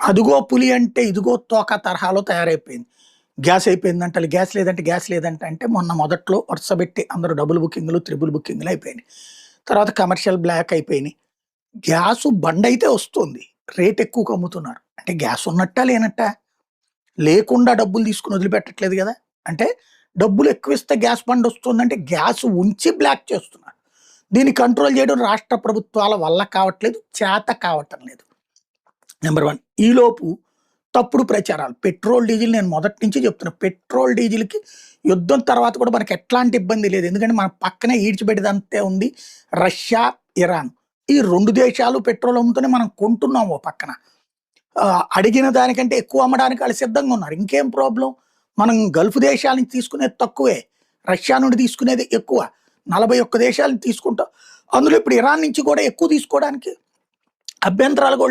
అదుగో పులి అంటే ఇదిగో తోక తరహాలో తయారైపోయింది. గ్యాస్ అయిపోయిందంటారు. గ్యాస్ లేదంటే అంటే మొన్న మొదట్లో వరుసబెట్టి అందరూ డబుల్ బుకింగ్‌లు, త్రిబుల్ బుకింగ్‌లు అయిపోయినాయి. తర్వాత కమర్షియల్ బ్లాక్ అయిపోయినాయి. గ్యాసు బండయితే వస్తుంది. రేట్ ఎక్కువకి అమ్ముతున్నారు. అంటే గ్యాస్ ఉన్నట్టా? లేనట్టా? లేకుండా డబ్బులు తీసుకొని వదిలిపెట్టట్లేదు గదా! అంటే డబ్బులు ఎక్కువిస్తే గ్యాస్ బండొస్తుందంటే గ్యాస్ ఉంచి బ్లాక్ చేస్తున్నారు. దీన్ని కంట్రోల్ చేయడం రాష్ట్ర ప్రభుత్వాల వల్ల కావట్లేదు. చేత కావటం లేదు. నంబర్ 1. ఈలోపు తప్పుడు ప్రచారాలు. పెట్రోల్, డీజిల్ నేను మొదటి నుంచి చెప్తున్నా. పెట్రోల్, డీజిల్‌కి యుద్ధం తర్వాత కూడా మనకు ఎట్లాంటి ఇబ్బంది లేదు. ఎందుకంటే మన పక్కనే ఈడ్చిపెట్టేదంతే ఉంది రష్యా, ఇరాన్. ఈ 2 దేశాలు పెట్రోల్ అమ్ముతూనే మనం కొంటున్నాం ఓ పక్కన. అడిగిన దానికంటే ఎక్కువ అమ్మడానికి ఆళ్ళు సిద్ధంగా ఉన్నారు. ఇంకేం ప్రాబ్లమ్? మనం గల్ఫ్ దేశాల నుంచి తీసుకునేది తక్కువే. రష్యా నుండి తీసుకునేది ఎక్కువ. 41 దేశాల నుంచి తీసుకుంటాం. అందులో ఇప్పుడు ఇరాన్ నుంచి కూడా ఎక్కువ తీసుకోవడానికి అభ్యంతరాలు కూడా